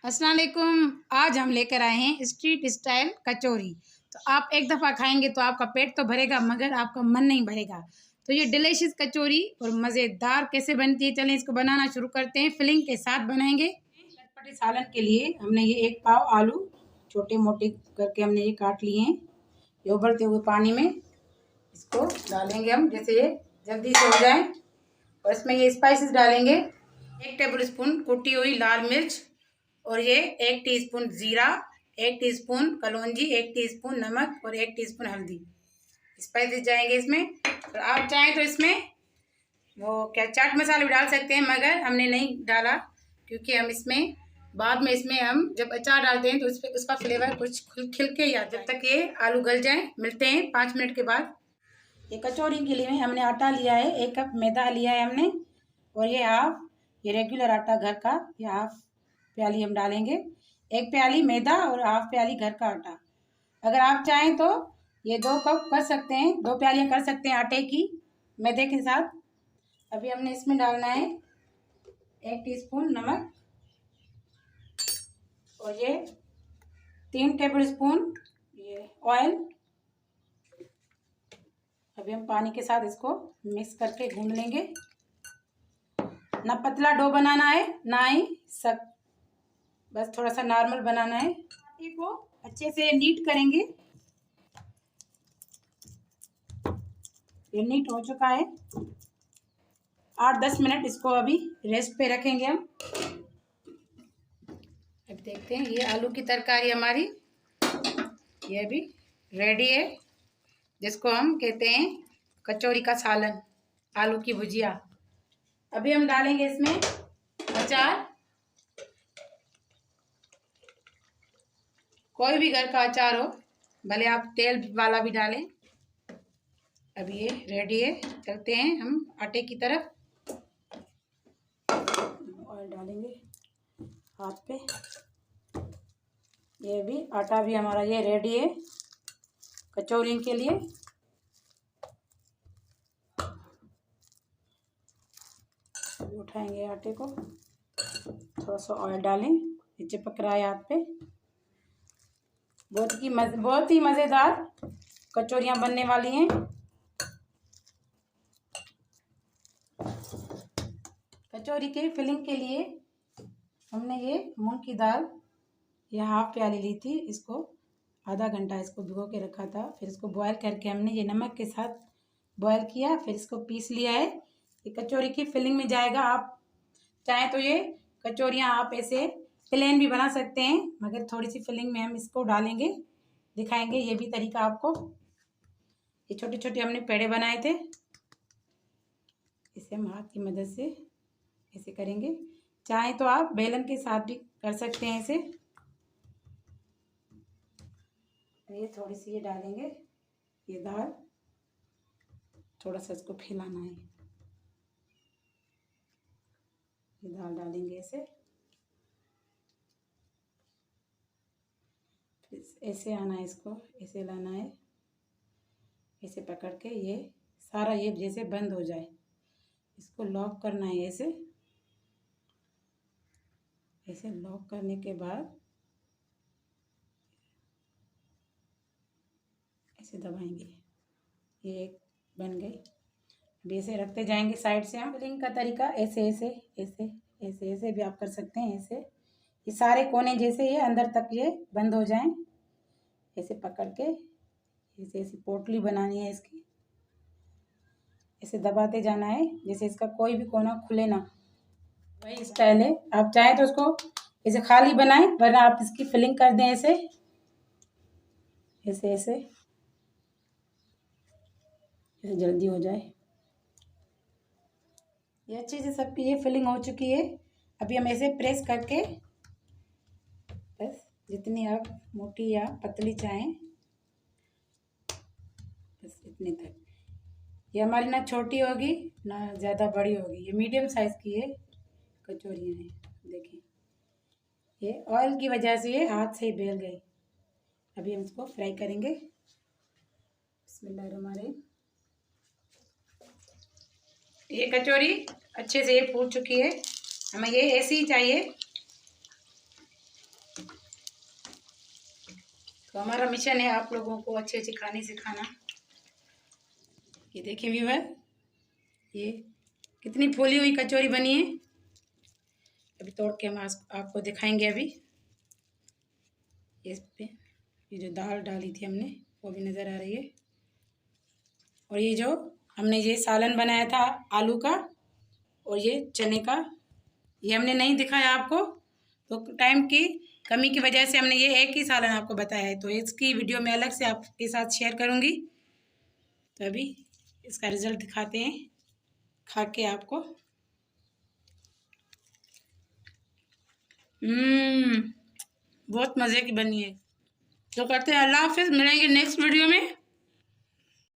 अस्सलाम वालेकुम। आज हम लेकर आए हैं स्ट्रीट स्टाइल कचौरी। तो आप एक दफ़ा खाएंगे तो आपका पेट तो भरेगा मगर आपका मन नहीं भरेगा। तो ये डिलीशियस कचौरी और मज़ेदार कैसे बनती है, चलें इसको बनाना शुरू करते हैं। फिलिंग के साथ बनाएंगे। चटपटे सालन के लिए हमने ये 1 पाव आलू छोटे मोटे करके हमने ये काट लिए हैं। ये उबलते हुए पानी में इसको डालेंगे हम, जैसे ये जल्दी से हो जाए। और इसमें ये स्पाइसेस डालेंगे। 1 टेबल स्पून कुटी हुई लाल मिर्च, और ये 1 टीस्पून जीरा, 1 टीस्पून कलौंजी, 1 टीस्पून नमक और 1 टीस्पून हल्दी। स्पाइसेस जाएंगे इसमें। और आप चाहें तो इसमें वो क्या चाट मसाला भी डाल सकते हैं, मगर हमने नहीं डाला क्योंकि हम इसमें बाद में इसमें हम जब अचार डालते हैं तो उस पर उसका फ्लेवर कुछ खिल के ही आता है। जब तक ये आलू गल जाए मिलते हैं 5 मिनट के बाद। ये कचौरी के लिए हमने आटा लिया है, 1 कप मैदा लिया है हमने, और ये रेगुलर आटा घर का, ये हाफ प्याली हम डालेंगे। 1 प्याली मैदा और हाफ प्याली घर का आटा। अगर आप चाहें तो ये 2 कप कर सकते हैं, 2 प्यालियाँ कर सकते हैं आटे की मैदे के साथ। अभी हमने इसमें डालना है 1 टीस्पून नमक, और ये 3 टेबल स्पून ये ऑयल। अभी हम पानी के साथ इसको मिक्स करके गूंद लेंगे। ना पतला डो बनाना है ना ही सख्त, बस थोड़ा सा नॉर्मल बनाना है। आटे को अच्छे से नीट करेंगे। ये नीट हो चुका है। 8-10 मिनट इसको अभी रेस्ट पे रखेंगे हम। अब देखते हैं, ये आलू की तरकारी हमारी ये अभी रेडी है, जिसको हम कहते हैं कचौरी का सालन, आलू की भुजिया। अभी हम डालेंगे इसमें अचार। कोई भी घर का अचार हो, भले आप तेल वाला भी डालें। अभी ये रेडी है, चलते हैं हम आटे की तरफ। ऑयल डालेंगे हाथ पे। ये भी आटा भी हमारा ये रेडी है कचौरी के लिए। उठाएंगे आटे को, थोड़ा सा ऑयल डालें, ये चिपक रहा है हाथ पे। बहुत ही मज़ेदार कचौरियाँ बनने वाली हैं। कचौरी के फिलिंग के लिए हमने ये मूंग की दाल ये हाफ प्याली ली थी। इसको आधा घंटा इसको भिगो के रखा था, फिर इसको बॉयल करके हमने ये नमक के साथ बॉयल किया, फिर इसको पीस लिया है। ये कचौरी की फिलिंग में जाएगा। आप चाहें तो ये कचौरियाँ आप ऐसे प्लेन भी बना सकते हैं, मगर थोड़ी सी फिलिंग में हम इसको डालेंगे, दिखाएंगे ये भी तरीका आपको। ये छोटे छोटे हमने पेड़े बनाए थे, इसे हम हाथ की मदद से ऐसे करेंगे। चाहें तो आप बेलन के साथ भी कर सकते हैं इसे। ये थोड़ी सी ये डालेंगे, ये दाल थोड़ा सा इसको फैलाना है। ये दाल डालेंगे ऐसे, फिर ऐसे आना है, इसको ऐसे लाना है, ऐसे पकड़ के ये सारा ये जैसे बंद हो जाए, इसको लॉक करना है ऐसे। ऐसे लॉक करने के बाद ऐसे दबाएंगे, ये एक बन गई। अभी ऐसे रखते जाएंगे साइड से। हम फिलिंग का तरीका ऐसे ऐसे ऐसे ऐसे ऐसे भी आप कर सकते हैं। ऐसे ये सारे कोने जैसे ये अंदर तक ये बंद हो जाएं, ऐसे पकड़ के ऐसे ऐसे पोटली बनानी है इसकी। ऐसे दबाते जाना है जैसे इसका कोई भी कोना खुले ना। वही स्टाइल है। आप चाहें तो उसको ऐसे खाली बनाएं, वरना आप इसकी फिलिंग कर दें ऐसे ऐसे ऐसे, ऐसे जल्दी हो जाए। ये अच्छे से सबकी ये फिलिंग हो चुकी है। अभी हम ऐसे प्रेस करके, बस जितनी आप मोटी या पतली चाहें, बस इतने तक। ये हमारी ना छोटी होगी ना ज़्यादा बड़ी होगी, ये मीडियम साइज़ की है कचौरियाँ हैं। देखिए ये ऑयल की वजह से ये हाथ से ही बेल गई। अभी हम इसको फ्राई करेंगे। बिस्मिल्लाहिर्रहमानिर्रहीम। ये कचौरी अच्छे से ये फूल चुकी है, हमें ये ऐसी ही चाहिए। तो हमारा मिशन है आप लोगों को अच्छे अच्छे खाने सिखाना। ये देखिए व्यूअर, ये कितनी फूली हुई कचौरी बनी है। अभी तोड़ के हम आपको दिखाएंगे। अभी इस पे ये जो दाल डाली थी हमने वो भी नज़र आ रही है। और ये जो हमने ये सालन बनाया था आलू का और ये चने का, ये हमने नहीं दिखाया आपको, तो टाइम की कमी की वजह से हमने ये एक ही सालन आपको बताया है। तो इसकी वीडियो मैं अलग से आपके साथ शेयर करूँगी। तो अभी इसका रिज़ल्ट दिखाते हैं खा के आपको। बहुत मज़े की बनी है। तो करते हैं अल्लाह हाफिज़, मिलेंगे नेक्स्ट वीडियो में।